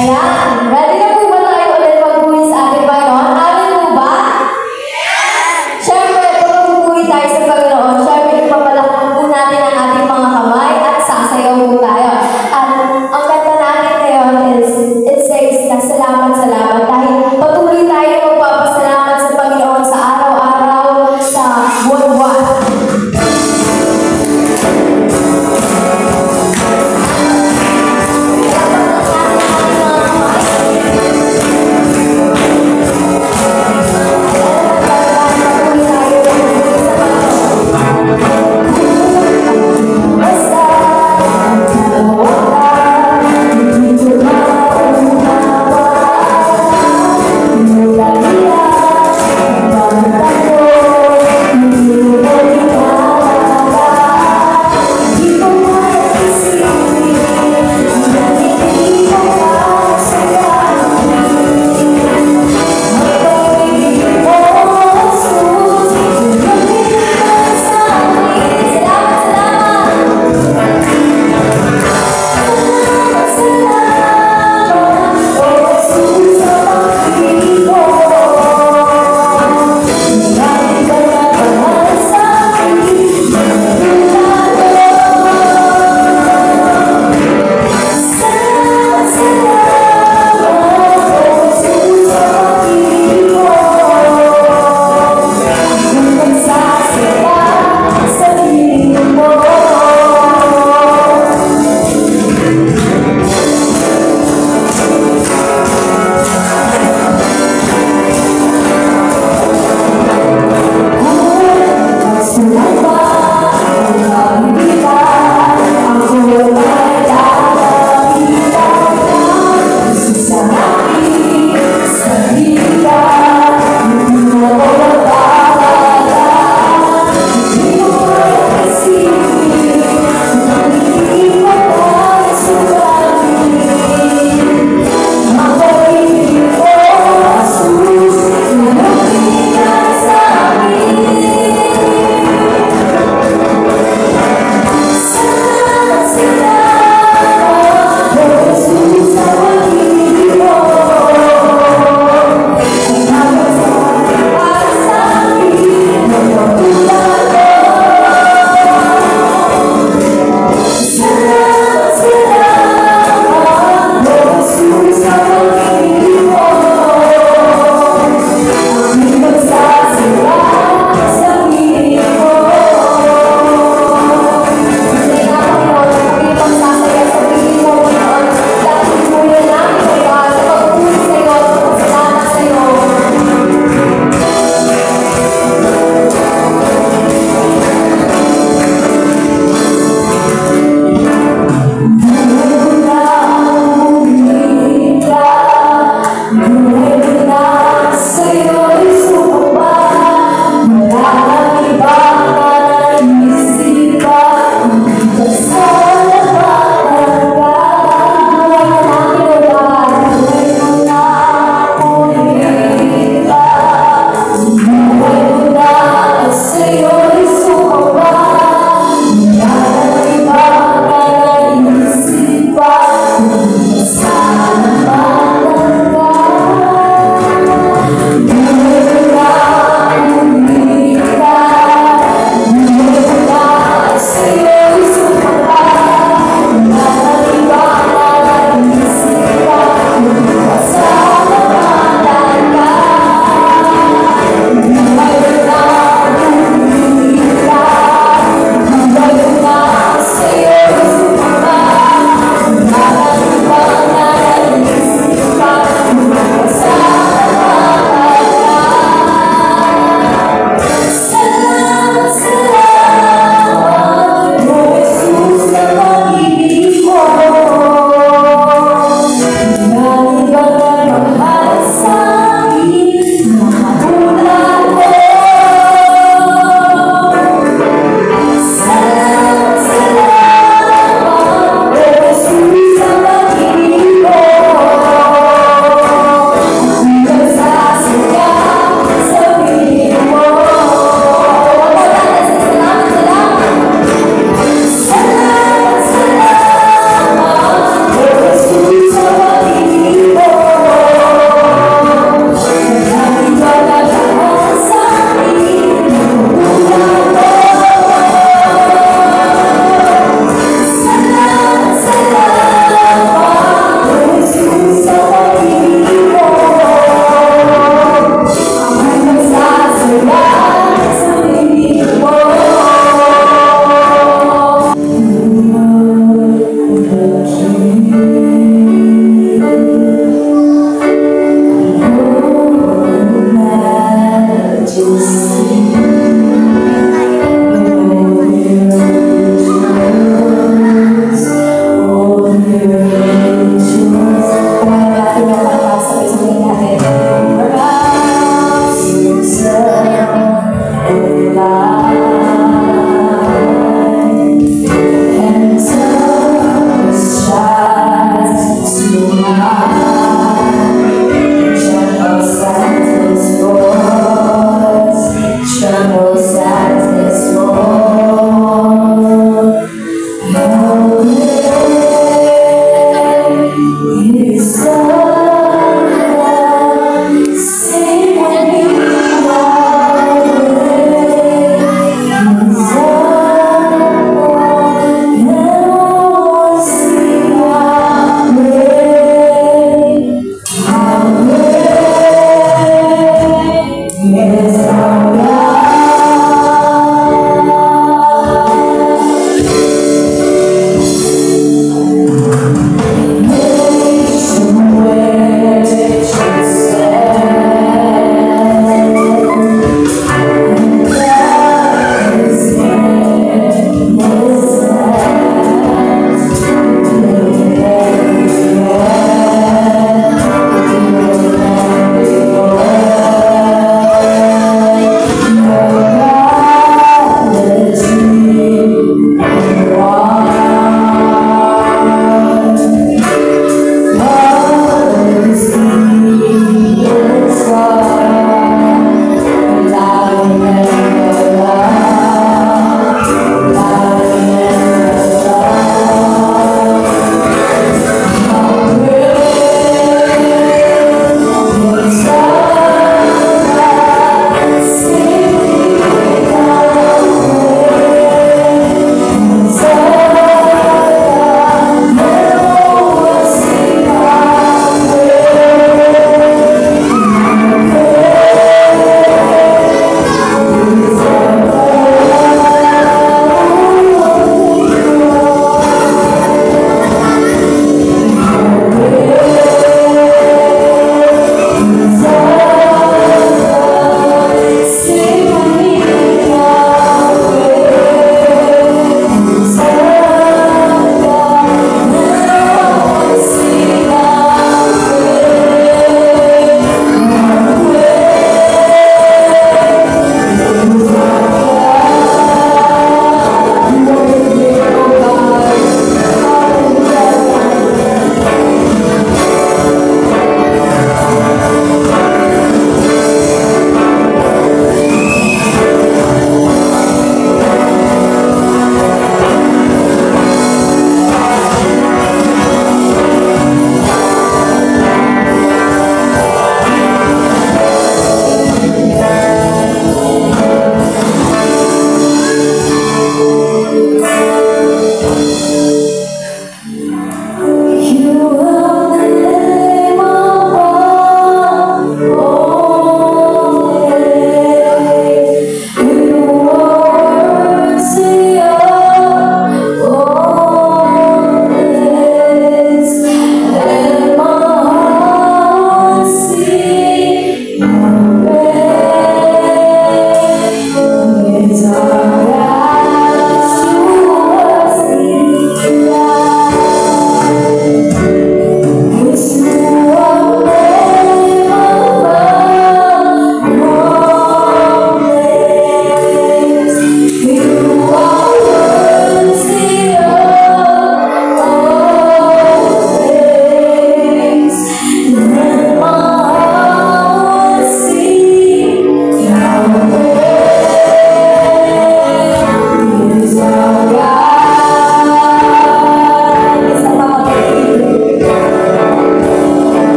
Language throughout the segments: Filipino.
Ayan, ready na po ba tayo ulit magpuri sa ating Panginoon? Amin po ba? Yes! Siyempre, kung magpuri tayo sa Panginoon, siyempre ipapalakpak po natin ang ating mga kamay at sasayaw po tayo. At ang kanta natin ngayon is, it says na salamat, salamat. Dahil patuloy tayo magpapasalamat sa Panginoon sa araw-araw, sa buwan-buwan. Salamat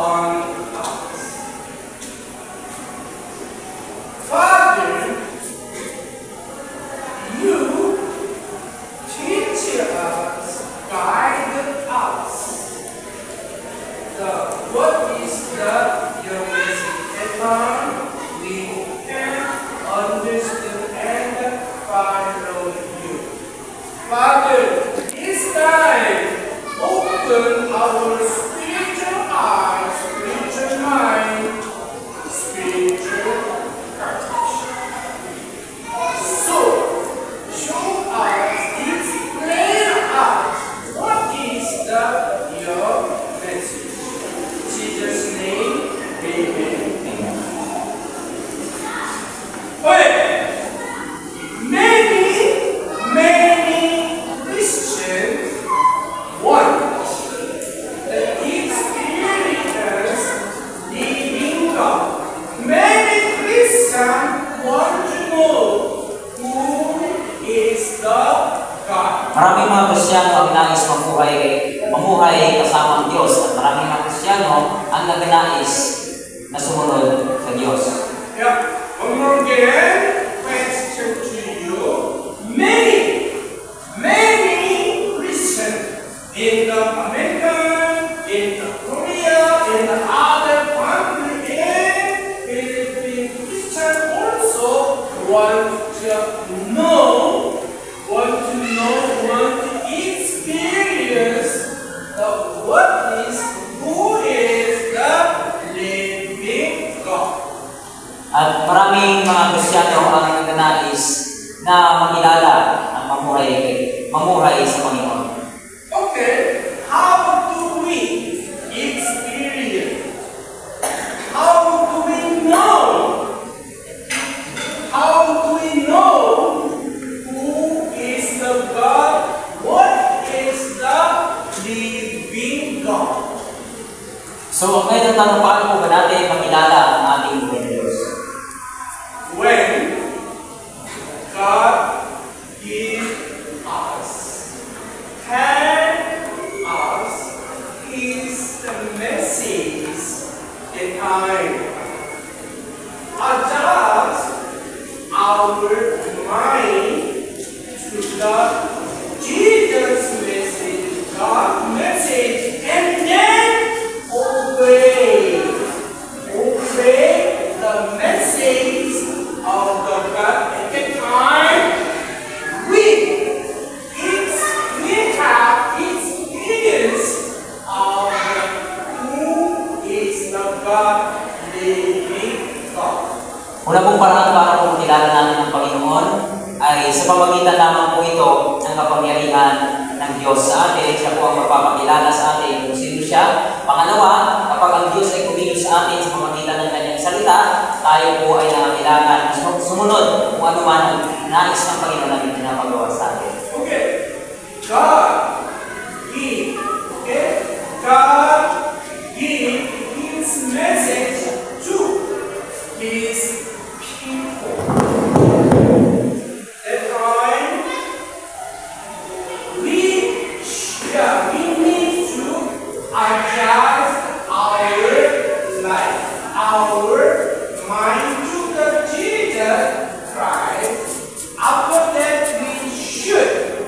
on us. Father, you teach us, guide us. What is your message? And we can understand and follow you. Father, this time, open our spiritual eyes, spiritual mind, spiritual heart. So, show us, explain us, what is your message? In Jesus' name, amen. Many Christians want the experience living God. Many Christians want to know who is the God. Maraming mga Kristiyano ang nais mamuhay kasama ang Diyos at maraming mga Kristiyano ang nagnais na sumunod sa Diyos. Yeah. One more again, question to you. Many Christians in the American, in the Korea, in the other country, and Philippine Christians also want to experience who is the living God. At maraming mga Kristiyano ang nagnanais na makilala ang mamuhay sa Panginoon. Okay, how do we experience? How do we know? How do we know who is the God? What is the living God? So, ngayon ang tanong, paano po ba natin makilala ang ating Diyos? When God gives us, tells us His message, and adjust our mind to the Jesus message, God's message, and then obey the message of the God. At the time we have experience of who is the God, living God. Una pong paraan para po makilala natin ang Panginoon ay sa pamamagitan lamang po ito ng kapangyarihan ng Diyos sa atin. Siya po ang magpapakilala sa atin kung sino siya. Pangalawa, kapag ang Diyos ay kumilos sa atin sa pamamagitan ng kanyang salita, tayo po ay nangangailangan sumunod kung ano man ang nais ng Panginoon na pinapagawa sa atin. Okay. God give His message to His people. That time we need to adjust our life, our mind to the Jesus Christ. After that, we should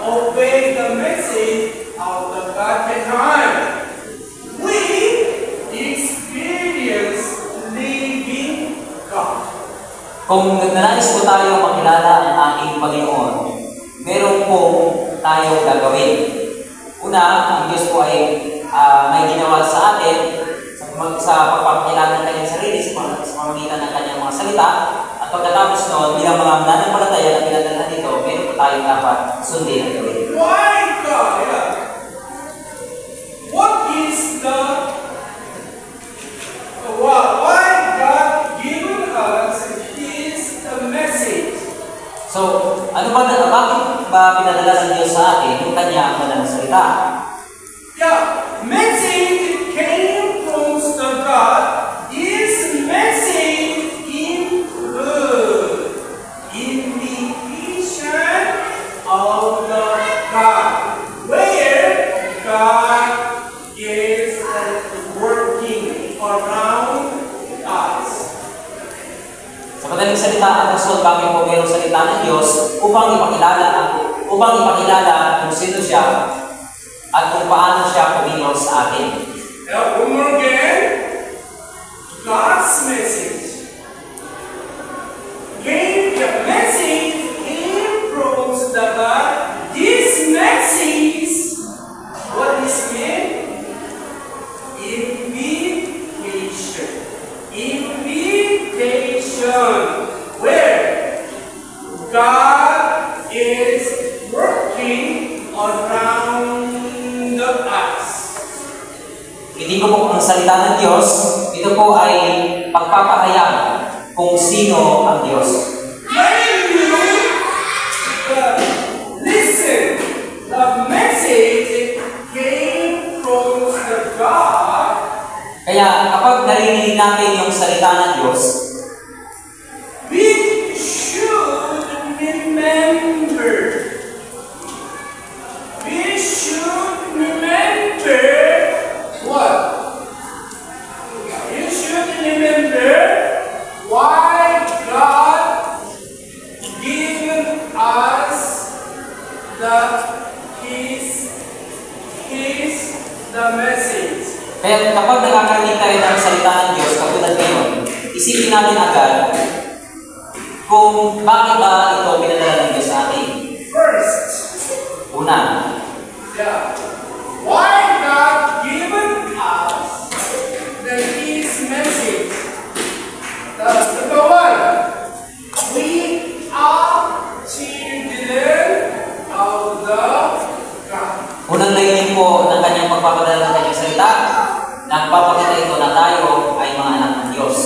obey the message of the God. Time we experience living God. Kung nagnanais po tayo makilala ang ating Panginoon, meron po tayo gagawin. Una, ang Diyos po ay may ginawa sa atin sa pagpapakilala ng kanyang sarili sa pamamagitan ng kanyang mga salita. At pagkatapos noon, bilang mga mananampalataya na pinadala dito, meron po tayo dapat sundin at gawin. Why God? What is why God given us His message? So, bakit ba pinadala ng Diyos sa atin yung kanyang madalang salita? Yeah, message came from the God. His message in word, indication of the God, where God is the word. madaling salita ang rason bakit po mayroong salita ng Diyos upang ipakilala kung sino siya at kung paano siya pumilos sa atin. Now, one more again. God's message. The message came from the God. This message, what is meant? Invitation. Invitation. Where God is working around us. Hindi ko po ang salita ng Diyos, ito po ay pagpapahayag kung sino ang Diyos. When you listen, the message came from the God. Kaya kapag narinig natin yung salita ng Diyos, We should remember. We should remember what? You should remember why God given us the message. kaya kapag nakakarinig tayo ng salita ng Diyos, katulad ngayon, isipin natin agad kung bakit ba ito pinadala ng Diyos sa atin. First, Una, why God given us His message? Number one, we are children of the God. unang layunin po ng kanyang pagpapadala ng kanyang salita, nagpapakita ito na tayo ay mga anak ng Diyos.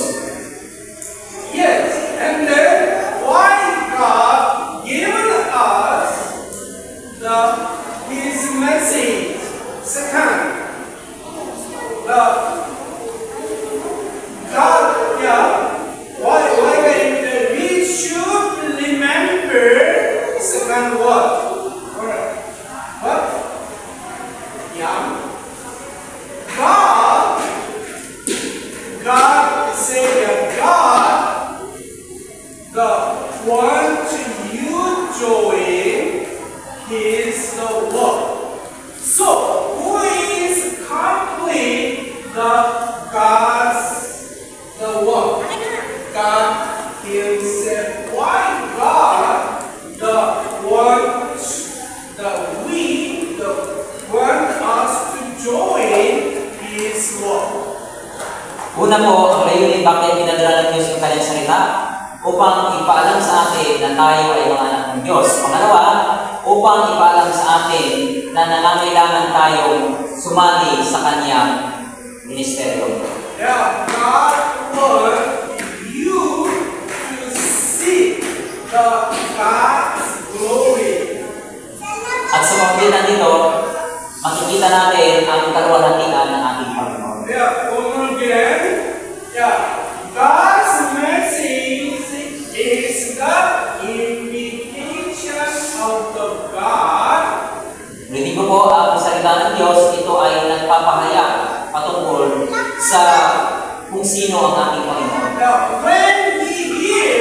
Yes, and then why God given us His message? Second, God, why we should remember. Second, what? What? God say God, the one to you join is the work. So who is complete the work? God Himself. Why God, the one us to join His work? Una po, ang layunin bakit pinadala ng Diyos yung kanyang salita upang ipaalam sa atin na tayo ay mga anak ng Diyos. Pangalawa, upang ipaalam sa atin na nangangailangan tayong sumali sa kanyang ministeryo. Yeah, God wants you to see God's glory. At sa pamamagitan nito, makikita natin ang kaluwalhatian ng ating Panginoon. Yeah, over again. Yeah, God's message is the invitation of the God. Ulitin ko po, ang salita ng Diyos, ito ay nagpapahayag patungkol sa kung sino ang ating Panginoon. Now, when we hear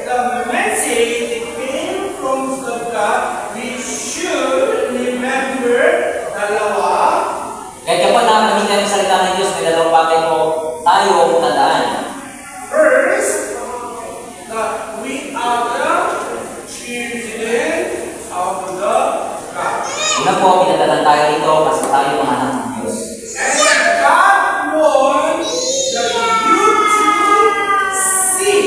the message came from the God, we should remember dalawa. Kaya kapag nakakarinig tayo ng salita ng Diyos, may dalawang bagay po tayo tandaan. First, that we are the children of the God. Una po, pinadalan tayo dito kasi tayo mga anak ng Diyos. And God wants that you to see,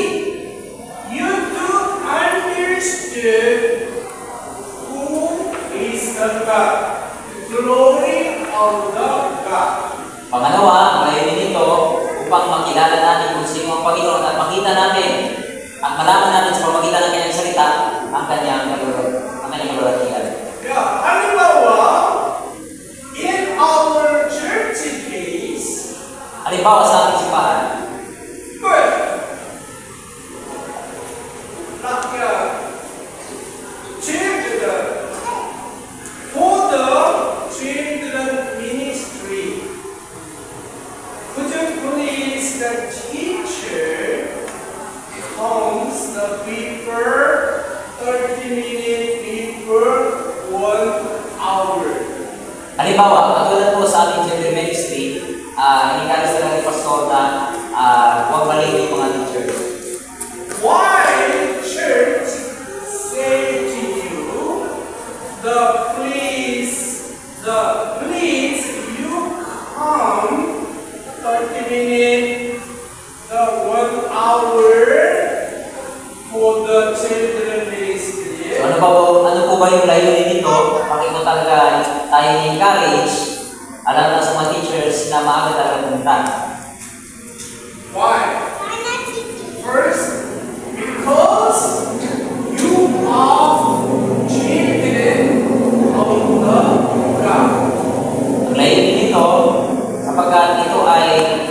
you to understand who is the God, the glory of the God. Pangalawa, ang layunin nito upang makilala natin kung sino ang Panginoon at makita natin at malaman natin sa pamamagitan ng kanyang salita ang kanyang kalulatian. Yeah, halimbawa, in our church days, Halimbawa sa ating simbahan, but like children, for the children ministry, could you please the teacher comes inikalis talaga ni Pastor na huwag maliit yung mga teachers. Why church say to you, the please you come 30 minutes, the 1 hour for the children ministry. So, ano po ba yung layunin nito? Bakit mo talaga tayo encourage, alam na sa mga teachers na maaga talaga pumunta? Why? First, because you are children of the God. Ang layunin nito, sapagkat ito ay,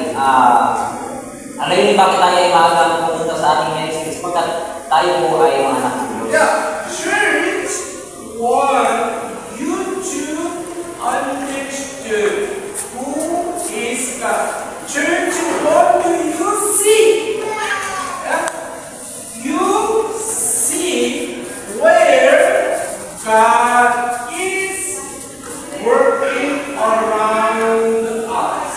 ang layunin bakit tayo ay maaga pumunta sa ating ministry, sapagkat tayo po ay mga anak ng Diyos. Yeah, church want you to understand who is God. Church want you see. Yeah? You see where God is working around us.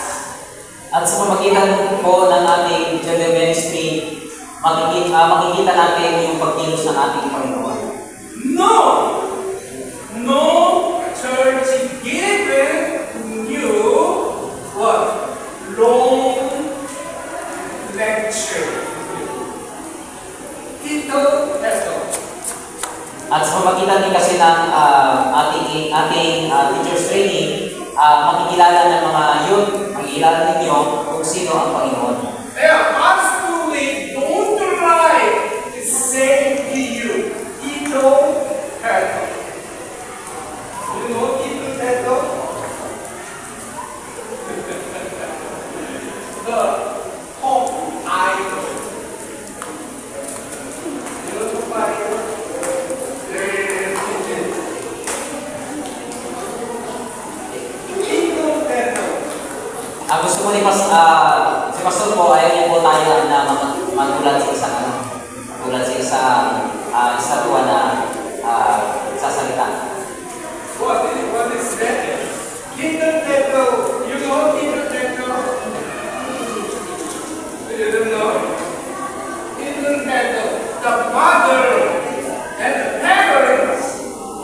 At sa pamagitan po ng ating children ministry, makikita natin yung pagkilos ng ating Panginoon. No church given you what? Long lecture. Ito. At sa pamagitan din kasi ng ating teachers training, makikilala ng mga youth, makikilala ninyo kung sino ang Panginoon. Yeah, absolutely. Don't try to say to you, ito, eto. You know ito, eto? The top idol. You know the idol? Ito, eto. Gusto mo ni si Pastor po, ayaw niya po tayo na matulad sa isang matulad sa isang estatwa na sasalita. What is that? Kingdom temple. You know kingdom temple? You don't know? Kingdom temple. The mother and the parents,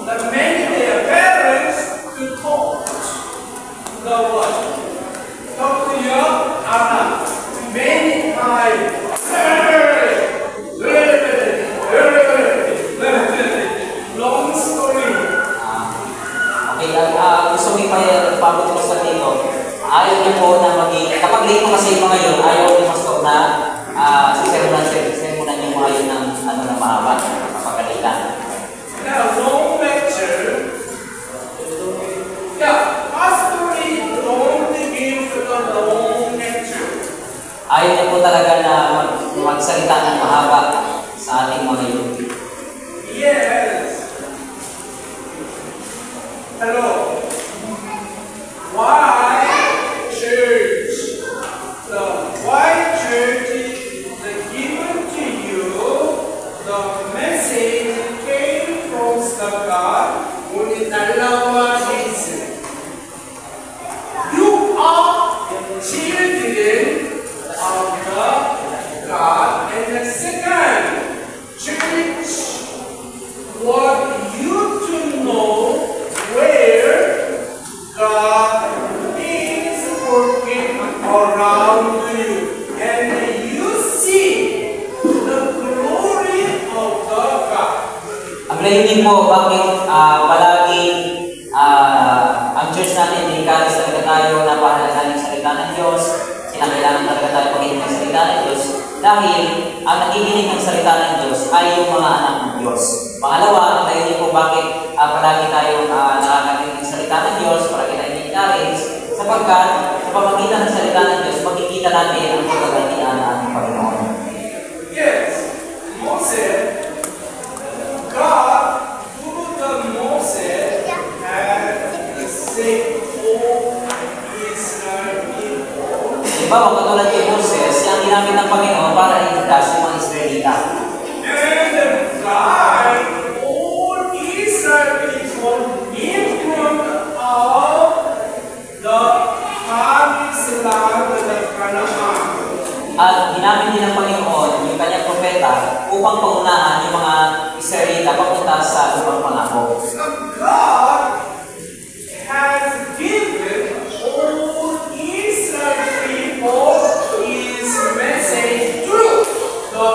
the many their parents to talk. The what? Talk to your anak. Many times. Long story. Okay, gusto mo ipabot ko sa dito. Ayaw niyo po na kapag late mo kasi yung mga yun, ayaw ni Pastor na sisermonan yung mga yun ng mahaba, kapagalitan. Now, long lecture. Yeah, pastor don't give the long lecture. Ayaw niyo po talaga na magsalita ng mahaba sa ating mga yun. Yes. Hello. Why church? Why church is given to you the message came from the God. Ngunit dalawa reason. You are children of the God, and the second, church want you to know where God is working around you, and you see the glory of the God. Ang layunin po, bakit palaging ang church natin, encourage talaga tayo na pahalagahan yung salita ng Diyos, kinakailangan talaga tayo pagiging ng salita ng Diyos, dahil ang nakikinig ng salita ng Diyos ay yung mga anak ng Diyos. Pangalawa, ang layunin po bakit palagi tayo nakakakinig ng salita ng Diyos, palagi tayo encourage, sapagkat sa pamagitan ng salita ng Diyos, makikita natin ang pagkagantian ng ating Panginoon. Yes, Moses, God, through the Moses, had saved all Israel people. Diba, katulad kay Moses, siyang ginamit ng Panginoon para iligtas yung mga Israelita. And God, all Israel people in front of the promised land. inamin din ng Panginoon yung kanyang propeta upang pangunahan yung mga Israelita papunta sa lupang pangako. God has given all Israel people His message through the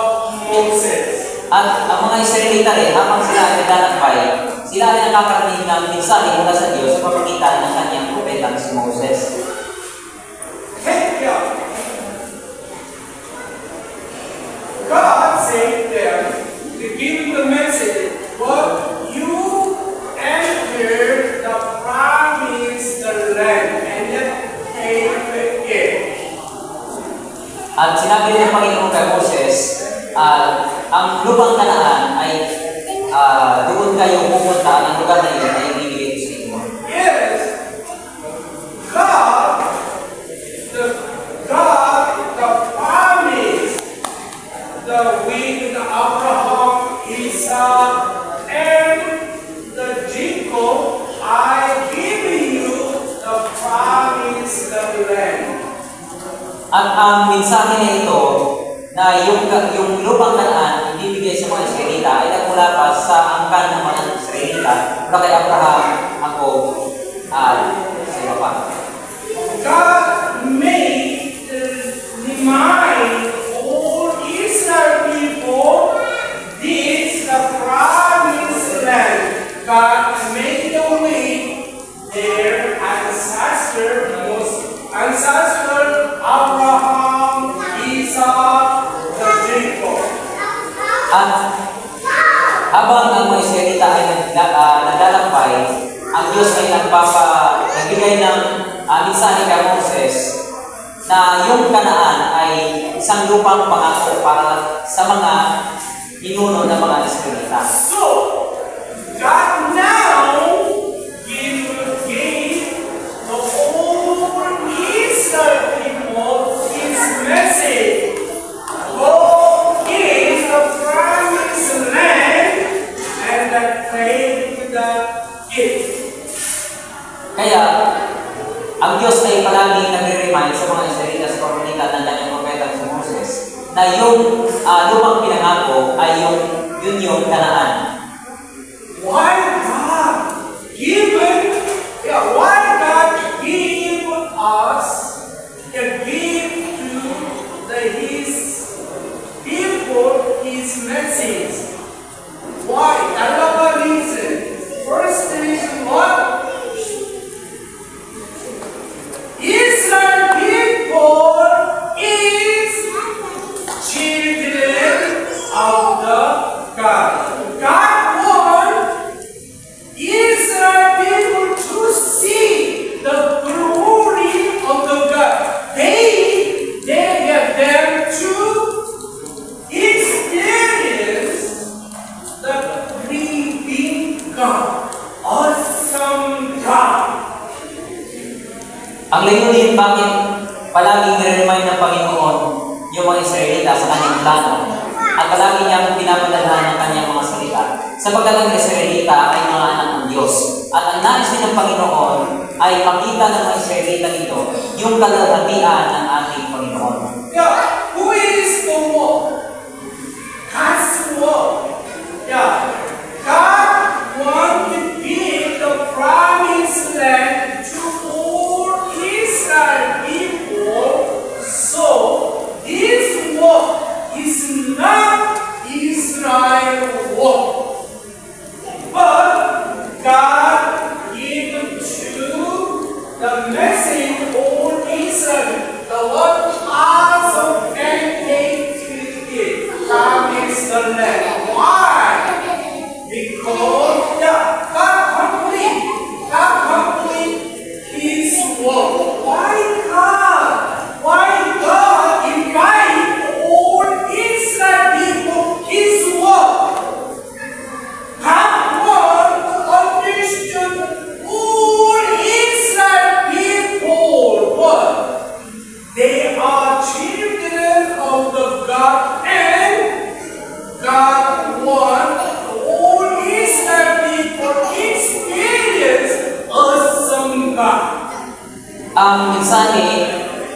Moses. At ang mga Israelita rin, habang sila ay naglalakbay, sila ay nakakarating ng mensahe mula sa Diyos sa pamamagitan ng kanyang propeta si Moses. Take care. God said them to give the message, but you enter the promised land and then take it. At sinabi ng Panginoon kay Moses, ang lupang Kanaan ay doon kayo pupunta ng lugar na yun ay ibibigay sa inyo. Yes, God, the promise, the way to Abraham, Isaac, and the Jacob, I give you the promised land. At ang mensahe na ito, na yung lupang Kanaan ibibigay sa mga Israelita ay nagmula pa sa angkan ng mga Israelita mula kay Abraham, ako, at sa iba pa. God made remind all Israel people this the promised land. God made a way their ancestor Abraham, Isaac, Jacob. At habang ang mga Israelita ay naglalakbay, ang Diyos ay nagbigay ng mensahe kay Moses na yung Kanaan ay isang lupang pangako para sa mga pinuno ng mga Israelita. So, God now gave the whole Israel people His message. Go in the promised land and take the gift. Kaya, ang Diyos ay palagi nagre-remind sa mga Israelita sa pamamagitan ng kanyang propeta si Moses na yung lumang pinangako ay yung Kanaan. Why God give us the gift to His people His message? Why? Another reason. First reason what? Israel people is children of the God. God wants Israel people to see the glory of the God. They get them to experience the living God, awesome God. Ang layunin bakit palaging nire-remind ng Panginoon yung mga Israelita sa kanyang plano at palagi niyang pinapadalhan ng kanyang mga salita sapagkat ang Israelita ay mga anak ng Diyos at ang nais din ng Panginoon ay makita ng mga Israelita nito yung kalahatian ng ating Panginoon. Yeah, who is the one? God's word. Yeah, God wants to give the promised land to all Israel people. So this word is not Israel word, but God gave to the message all Israel. The word awesome and it promised the land. Why? Because God complete His word. Why God? Why God invite all Israel people His word? God want to understand all Israel people what? They are children of the God, and God wants all Israel people experience awesome God. Ang mensahe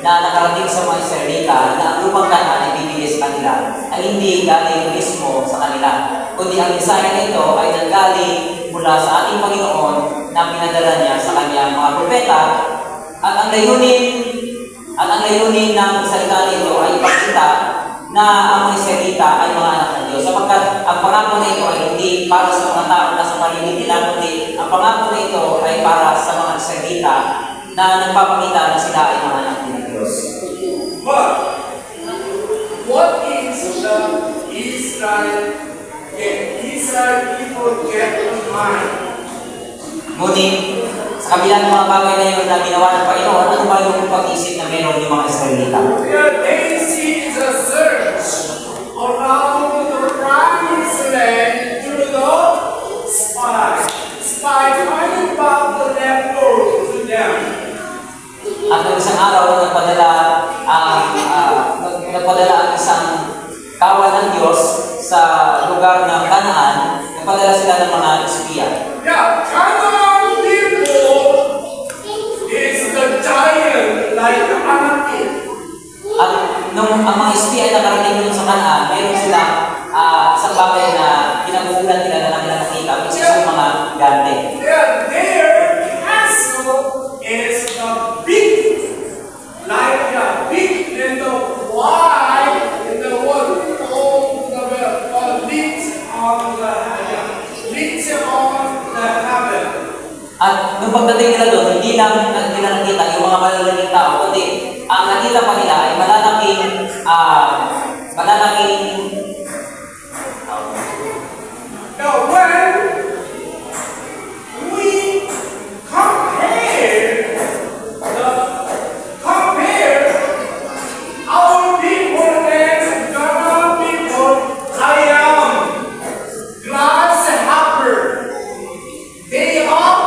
na nakarating sa mga Israelita na ang lumang Kanaan ay bibigay sa kanila ay hindi galing mismo sa kanila, kundi ang mensahe nito ay nanggaling mula sa ating Panginoon na pinadala niya sa kanyang mga propeta. At ang layunin ng salita nito ay ipakita na ang mga Israelita ay mga anak ng Diyos, sapagkat ang pangako na ito ay hindi para sa mga tao na sa paligid nila, kundi ang pangako na ito ay para sa mga Israelita na nagpapakita na sila ay mga anak ng Diyos. But what is the Israel people get in mind? Ngunit, sa kabilang mga bagay na yun na ginawa ng Panginoon, ano ba yung pag-isip na meron yung mga Israelita? They see the search around the promised land through the spy finding back the leftovers to them. At ng isang araw, nagpadala ang isang kawan ng Diyos sa lugar ng Kanaan. Nagpadala sila ng mga espiya. Yeah, Canaan people is the giant like Anakim. At nung ang mga espiya ay nakarating doon sa Kanaan, meron sila isang bagay na kinagugulan nila na kanilang nakita, which is yung mga gante. Yeah, their castle is the big, like the big and the wide and the one on the lights on the heaven. At nung pagdating nila doon, hindi lang nila nakita yung mga malalaking tao, kundi ang nakita pa nila ay malalaking Now, when we compare our people and Ghana people, I am grasshopper. They are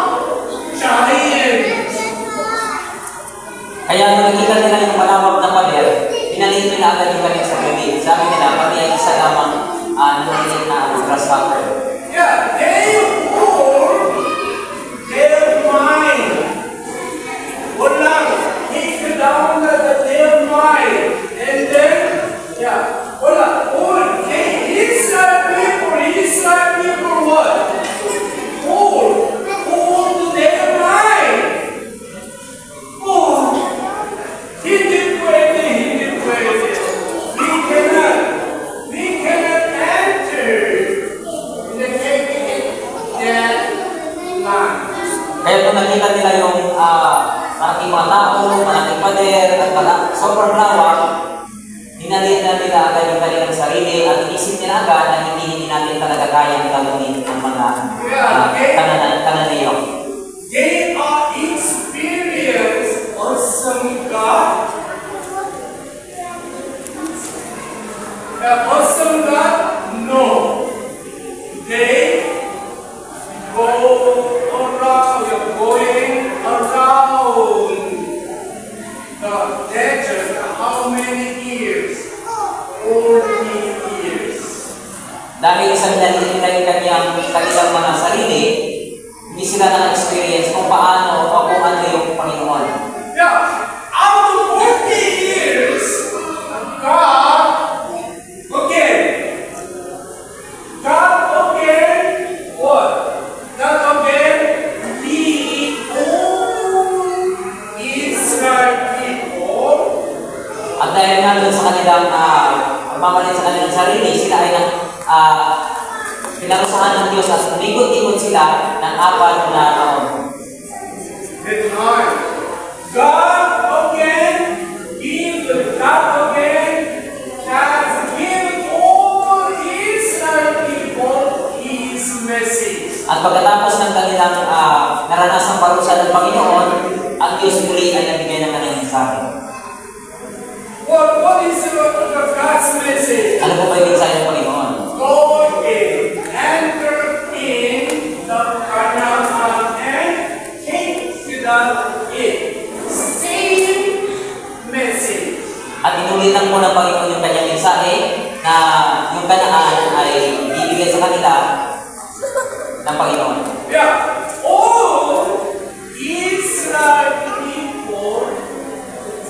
giants. Kaya nung nakita nila yung malawak na pader, pinaliit nila agad yung kanyang sarili. Sabi nila, pati ay isa lamang nungilit na grasshopper. Yeah, they hold their mind. Wala, take down their mind. And then, yeah, wala, hold. Israel people what? Hold their mind. Oh, hindi pwede. We cannot enter in the that land. Kaya kung nakita nila yung malaking mga tao, malaking pader, at sobrang lawak, hinalian na nila agad yung kanilang sarili at inisip nila agad na hindi natin talaga kayang talunin ang mga Kananeo. They are experienced awesome God. Awesome God? No. They go around, going around the desert. How many years? 40 years. Dahil sa pinalitin nila yung kanilang mga sarili, hindi sila na-experience kung paano o kung ano yung Panginoon. Yeah, out of 40 years, God again, what? God again, lead all Israel people. At dahil nga doon sa kanilang pagmamalit sa kanilang sarili, sila ay pinarusahan ng Diyos at umikot-ikot sila ng 4 na taon. God again has given all Israel people His message. At pagkatapos ng kanilang naranasang parusa ng Panginoon, ang Diyos muli ay nagbigay ng kanilang mensahe. What is God's message? Ano po ba yung mensahe ng Panginoon? Go in, enter in the Canaan and take it. Same message. At inulitan po ng Panginoon yung kanyang mensahe na yung Kanaan ay bibigyan sa kanila ng Panginoon. Yeah, all Israel people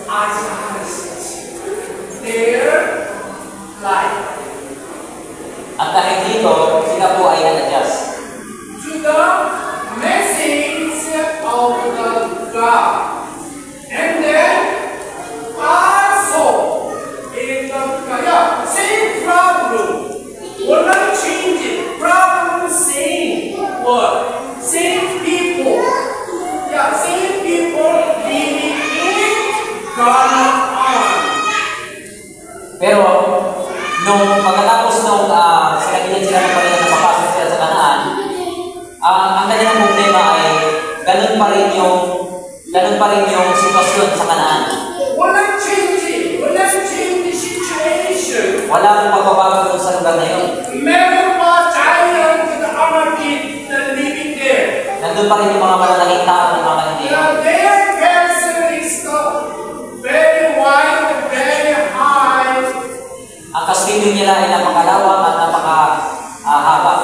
adjust their life At dahil dito, sila po ay nag-adjust to the message of the God. And then also in the same problem. Walang change it. Problem same word. Same people. Yeah, same people living in Canaan. Pero, nung pagkatapos nung sinabihan sila ng Panginoon na papasok sila sa Kanaan, ang kanilang problema ay ganun pa rin yung sitwasyon sa Kanaan. Walang change. Walang change the situation. Wala akong pagbabago doon sa lugar na yun. Meron pa giant na anarchy na living there. Nandun pa rin yung mga malalaking tao ng mga hindi. Their castle is very wide and very high. Ang kastilyo nila ay napakalawak at napakahaba.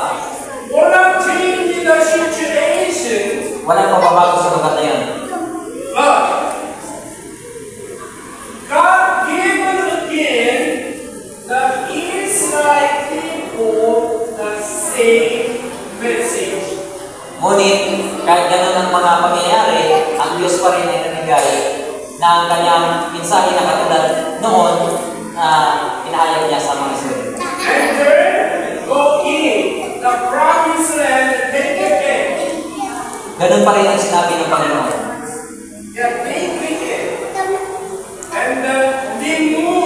Walang change in the situation. Walang pagbabago sa lugar na yun. But God given again the Israel people the same message. Ngunit, kahit ganun ang mga pangyayari, ang Diyos pa rin ay namigay na ang kanyang mensahe na katulad noon na pinahayag niya sa mga Israel. Enter, go in the promised land, take it. Ganun pa rin ang sinabi ng Panginoon. Yeah, take it. And they move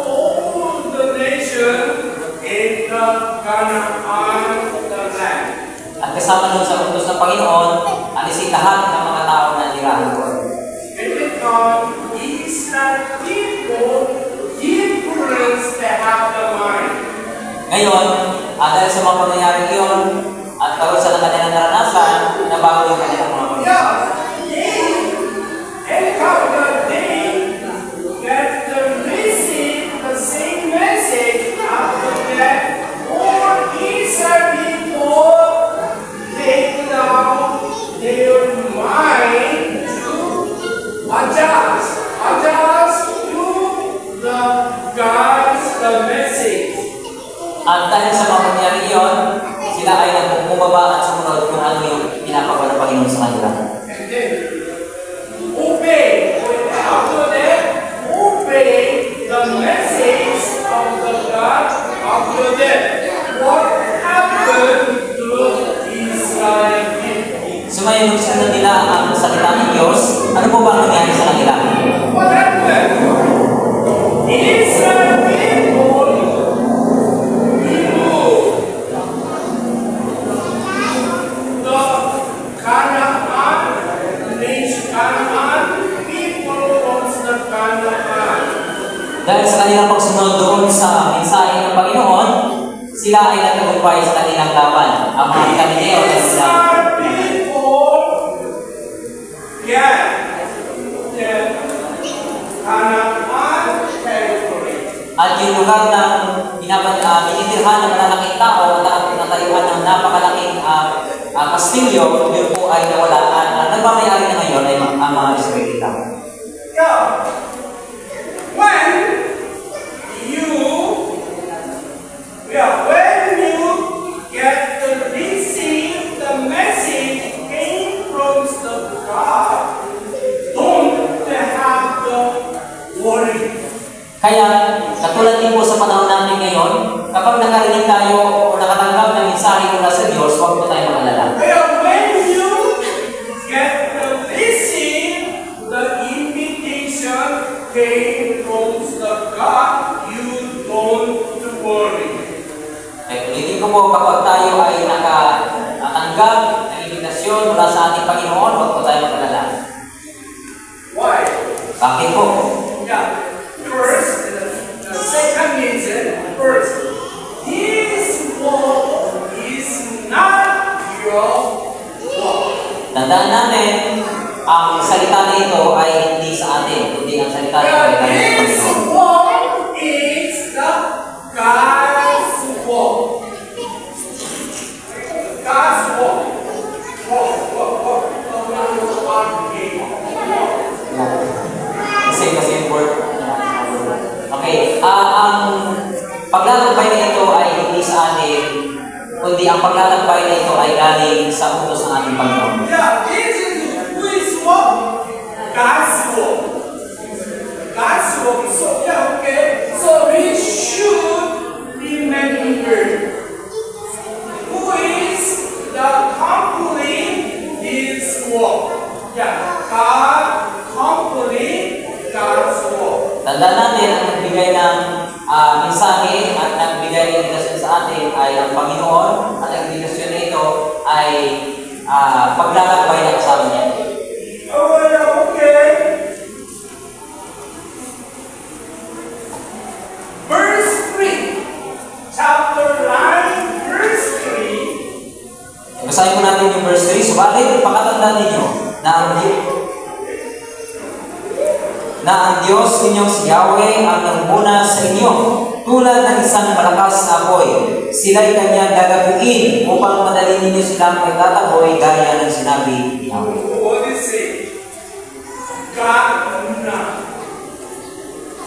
all the nation in the Canaan the land. At kasama nun sa utos ng Panginoon, alisin lahat ng mga tao na nirahan ko. And because Israel people, Hebrews, they have the mind. Ngayon, dahil sa mga pangyayaring iyon, at karoon sa kanilang naranasan, nabago yung kanilang mga pangyayaring. Yeah, they encounter, they get to receive the same message after that. All Israel people take down their mind to adjust to the God's the message. At dahil sa mga pangyayaring iyon, sila ay nagpumababa at sumunod kung ano yung pinapagawa ng Panginoon sa kanila. And then obey. After that, obey the message of the God. After that, what happened to Israel people? Sumayon sunod nila ang salita ng Diyos. Ano po ba ang nangyari sa kanila? What happened? Israel people removed the Canaan nation, Canaan people from the Canaan. Dahil sa kanilang pagsunod doon sa mensahe ng Panginoon, sila ay nagtagumpay sa kanilang laban. Ang mga Kamineyo ay sila. Israel people get the Canaan territory. At yung lugar na binitirhan ng malalaking tao at natayuan ng napakalaking kastilyo, yun po ay nawala. At nagmamayari na ngayon ay ang mga Israelita. Yeah. When you get to receive the message came from the God, don't have the worry. Kaya, katulad din po sa panahon natin ngayon, kapag nakarinig tayo o nakatanggap ng mensahe mula sa Diyos, huwag po tayo mag-alala. When you get to receive the invitation came from the God, you don't worry. Kaya ulitin ko po, kapag tayo ay nakatanggap ng invitasyon mula sa ating Panginoon, huwag po tayo mag-alala. Why? Bakit po? Yeah. First, the second reason, first, this war is not your war. Tandaan natin, ang salita na ito ay hindi sa atin, kundi ang salita na ito ay galing sa This Panginoon. war is the God's war. God's war. War. Kasi paglalakbay na ito ay hindi sa atin, kundi ang paglalakbay na ito ay galing sa utos ng ating Panginoon. Yeah, this is who is what? God's work. God's work. So, yeah, okay. So we should remember who is the complete His work. Yeah, God complete God's work. Tandaan natin ang nagbigay ng mensahe at nagbigay ng indikasyon sa atin ay ang Panginoon at ang indikasyon na ito ay paglalakbay na kasama niya. Oh, yeah, okay. Verse 3. Chapter 9, verse 3. Basahin po natin yung verse 3. Subalit, pakatandaan ninyo na ang Diyos ninyong si Yahweh ang nanguna sa inyo, tulad ng isang malakas na apoy. Sila'y kanyang gagabuin upang madali ninyo silang magtataboy gaya ng sinabi ni Yahweh. What is it? God will not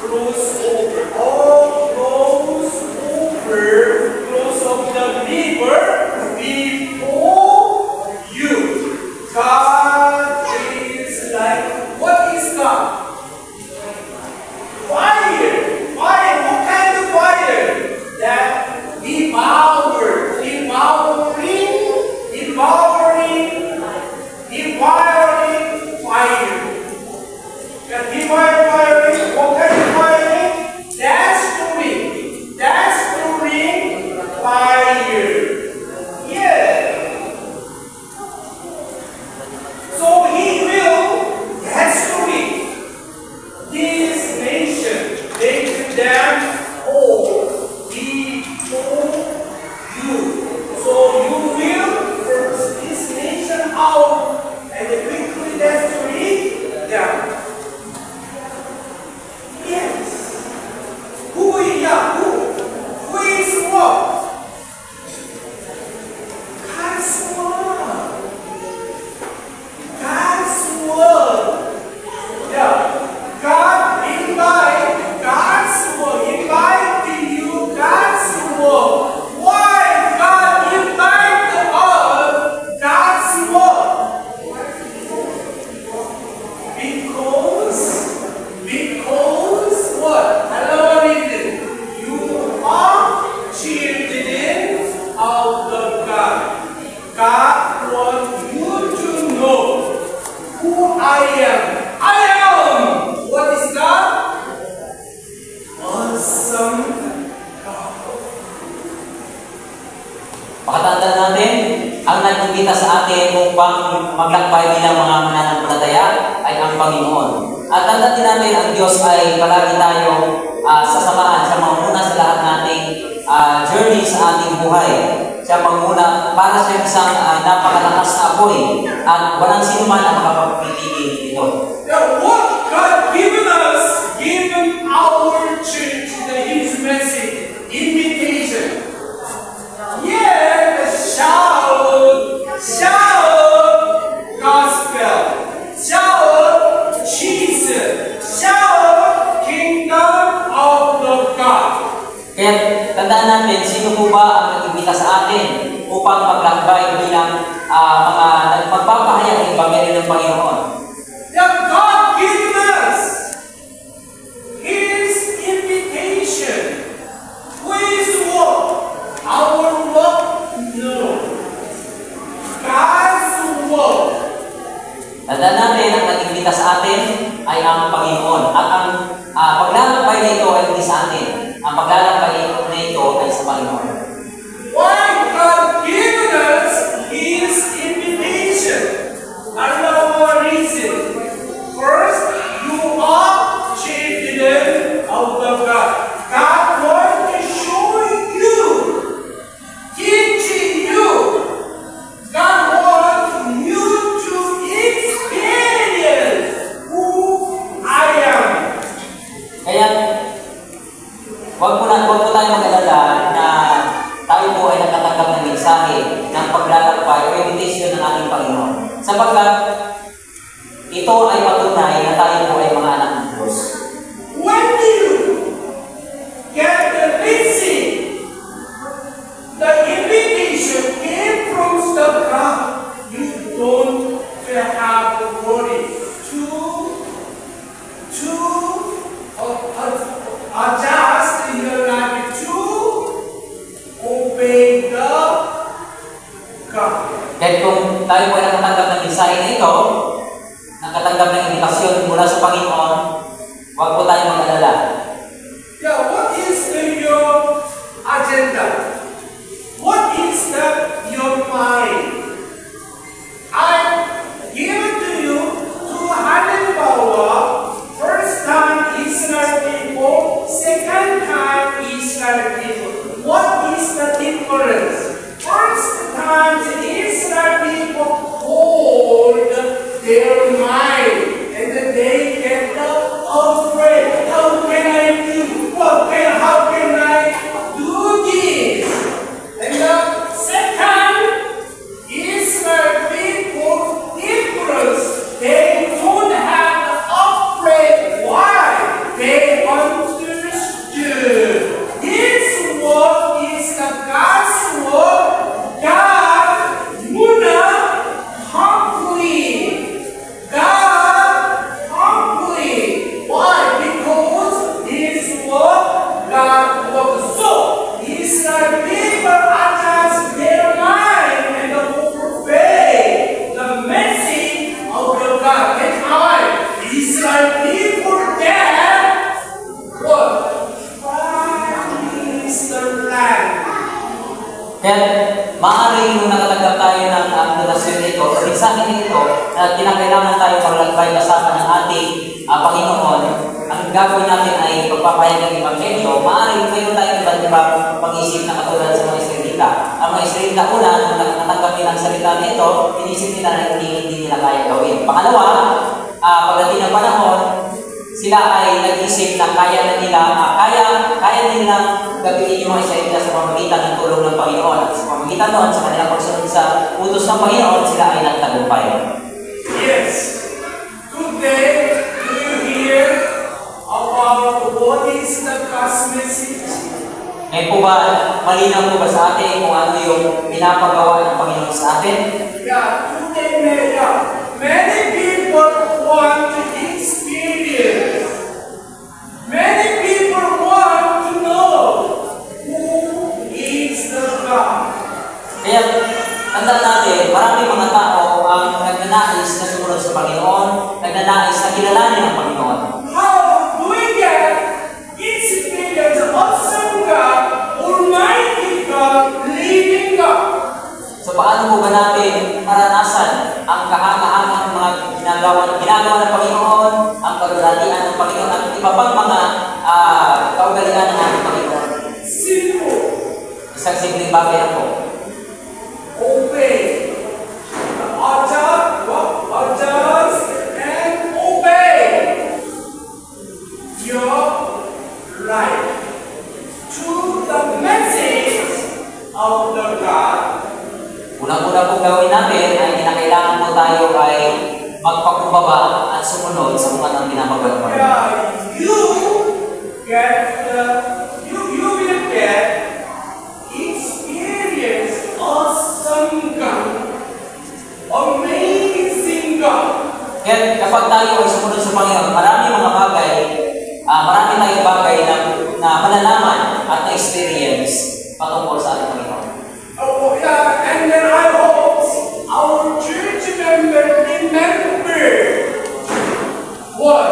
close over. All close of the river before you. God is like, what is God? Fire. Fire. What kind of fire? That devouring fire. That devouring, what kind of fire? Destroying fire. Yeah. So He will destroy this nation, make them all before you. So you will force this nation out and quickly destroy them. Yes. Who is what? God's word. God's word. Yeah. God invite you God's word. Why God invite us God's word? Because what? Hello, reason. You are children of the God. God wants you to know who I am. I am. What is God? Awesome God. Pakatandaan natin, ang nag-imbita sa atin upang maglakbay bilang mga mananampalataya ay ang Panginoon. At tandaan din natin, ang Diyos ay palagi tayong sasamahan. Siya manguna sa lahat nating journey sa ating buhay. Siya manguna para sa isang napakalakas na apoy at walang sino man ang makapagpipigil ito. Now, what God given us, given our church, His message, invitation. Yeah, shout gospel, shout Jesus, shout kingdom of the God. Kaya tandaan natin, sino po ba ang nag-imbita sa atin upang maglakbay bilang mga magpapahayag ng Ebanghelyo ng Panginoon? That God given us His invitation. Who is what? Our work? No. God's work. Tandaan natin, ang nag-imbita sa atin ay ang Panginoon. At ang paglalakbay na ito ay hindi sa atin. Ang paglalakbay na ito ay sa Panginoon. Why God given us His invitation? I know one reason. First, you are children of the God. God wants to show you, teaching you. God wants you to experience who I am. Kaya, huwag po tayo mag-alala na tayo po ay nakatanggap ng mensahe ng paglalakbay o invitation ng ating Panginoon. Sapagkat ito ay patunay na tayo po ay mga anak ng Diyos. When you get the message ito, nakatanggap ng invitasyon mula sa Panginoon, huwag po tayong mag-alala. Yeah, what is your agenda? What is your mind? I give to you to halimbawa, first time Israel people, second time Israel people. What is the difference? First time the Israel people hold their mind and then they get afraid. How can I do? How can I do this? And the second Israel people difference. They don't have afraid. Why? They understood. This word is the God's word. God muna complete. God complete. Why? Because this word God was so. Israel people adjust their mind and obey the message of the God. And I, Israel people there, what? Is the land. Kaya maaaring nung nakatanggap tayo ng invitasyon nito, o mensahe nito, na kinakailangan tayo maglakbay kasama ng ating Panginoon, ang gagawin natin ay pagpapahayag ng Ebanghelyo. Maaaring mayroon tayong iba't ibang pag-isip na katulad sa mga Israelita. Ang mga Israelita una, nung natanggap nila ang salita nito, inisip nila na hindi nila kaya gawin. Pangalawa, pagdating ng panahon, sila ay nag-isip na kaya nilang gagawin yung mga Israelita sa pamamagitan ng tulong ng Panginoon. At sa pamamagitan noon, sa kanilang pagsunod sa utos ng Panginoon, sila ay nagtagumpay. Yes. Today, do you hear about what is the God's message? Ngayon po ba, malinaw po ba sa atin kung ano yung pinapagawa ng Panginoon sa atin? Yeah, today, many people want to experience. Many people want to know who is the God. Kaya, tandaan natin, maraming mga tao ang nagnanais na sumunod sa Panginoon, nagnanais na kilalanin ang Panginoon. How do we get experience awesome God, Almighty God, living God? So, paano po ba natin maranasan ang kahanga-hangang mga ginagawa ng Panginoon, ang kalulatian ng Panginoon, at iba pang mga kaugalian ng ating Panginoon? Simple. Isang simpleng bagay na po. Obey. Adjust and obey your life to the message of the God. Unang-una po gawin natin ay kinakailangan po tayo ay magpakumbaba at sumunod sa kung anong pinapagawa ng Panginoon. Yeah, you will get experience awesome God, amazing God. Kaya kapag tayo ay sumunod sa Panginoon, marami tayong bagay na malalaman at na-experience patungkol sa ating Panginoon. Oh, yeah, and then I hope our church members remember what?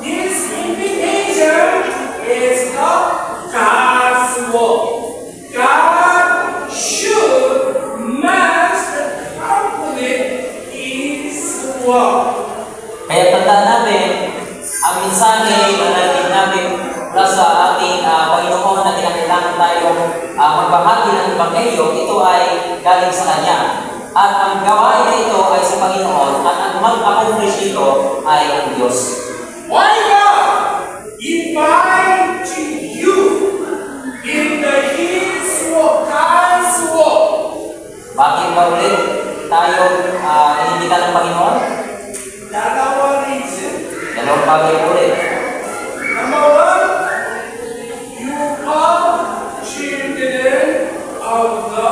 This invitation is not God's work. God must complete His work. Kaya tandaan natin, ang mensahe na narinig natin mula sa ating Panginoon na kinakailangan tayong magbahagi ng Ebanghelyo, ito ay galing sa Kanya. At ang gawain na ito ay sa Panginoon at ang mag-accomplish nito ay ang Diyos. Why God invite you in His work, God's work? Bakit ba ulit tayo inimbita ng Panginoon? Dalawang reason. Dalawang bagay ulit. Number one, you are children of the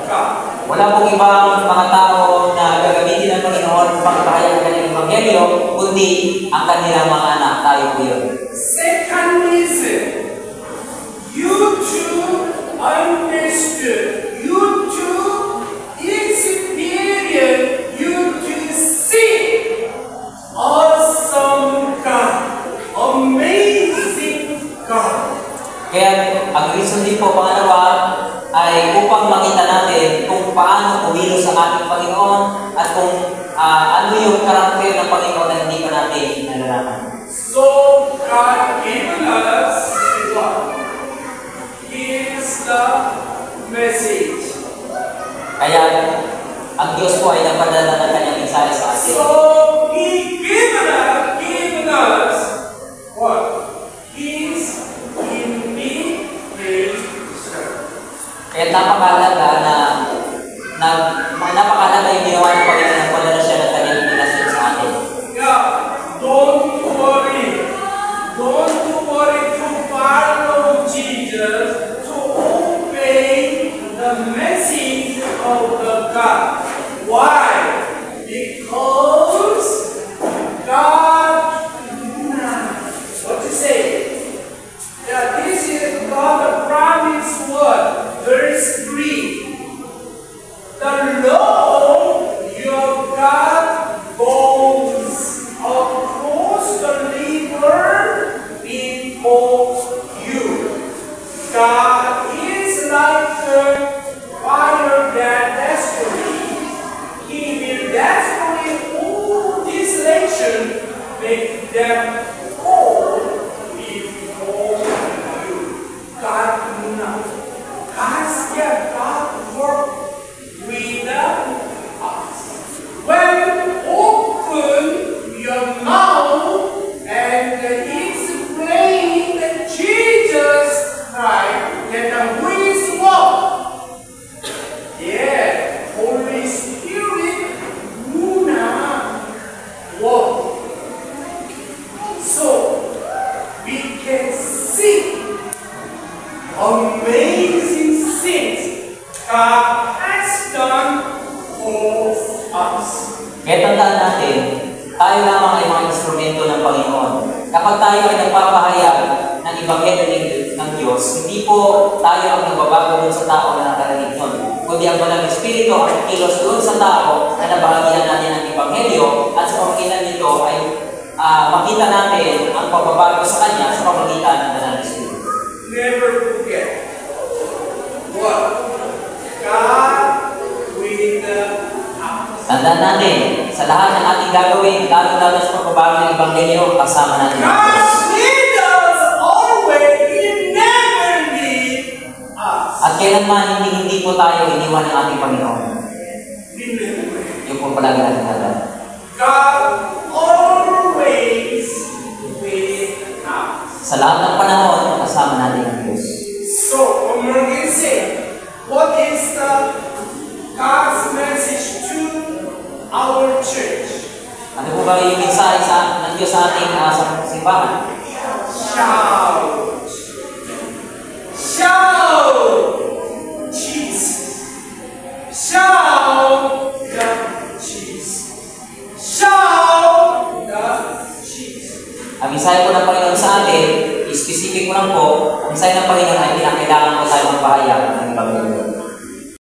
God. Wala pong ibang mga tao na gagamitin ng Panginoon upang ipahayag ang kanyang Ebanghelyo, kundi ang kanilang mga anak. Tayo po yun. Second reason, you too understand po, pangalawa, ay upang makita natin kung paano kumilos sa ating Panginoon at kung ano yung karakter ng Panginoon na hindi pa natin nalalaman. So God given us what? Here's the message. Kaya ang Diyos po ay nagpadala ng kanyang mensahe sa atin. So He given us what? His invitation. Kaya napakahalaga napakahalaga yung ginawa ng Panginoon na padala siya ng kanyang invitation sa atin. Yeah, don't worry to follow Jesus, to obey the message of the God. Why? Because God, what you say? Yeah, this is God promised word, verse 3. The Lord your God goes across the river before you. God is like a fire that desperately. He will desperately all this nation, make them all before you. God knows. God work with us. When open your mouth and explain that Jesus Christ and who is what? Yeah, Holy Spirit, Muna, what? So we can see amazing things God has done for us. Kaya tandaan natin, tayo lamang ay mga instrumento ng Panginoon. Kapag tayo ay nagpapahayag ng Ebanghelyo ng Diyos, hindi po tayo ang nagbabago dun sa tao na nakarinig nun, kundi ang Banal Espiritu ang kilos dun sa tao na nabahagian natin ng Ebanghelyo at sa pamagitan nito ay makita natin ang pagbabago sa Kanya sa pamagitan ng Banal Espiritu. Never forget what God with us. Tandaan natin, sa lahat ng ating gagawin, lalo-lalo sa pagbabago ng Ebanghelyo, kasama natin ang God Diyos. with us always. He never leave us. At kailanman hindi po tayo iniwan ng ating Panginoon. Remember, Yung po palagi natin tandaan. God always with us. Sa lahat ng panahon, kasama natin ang Diyos. So, one more again say, what is the God's message to our church? Ano po ba yung mensahe ng Diyos sa ating sa simbahan? Shout! Shout! Jesus! Shout the Jesus! Shout the Jesus! Ang mensahe po ng Panginoon sa atin, specific ko lang po, ang mensahe ng Panginoon ay kinakailangan po tayo magpahayag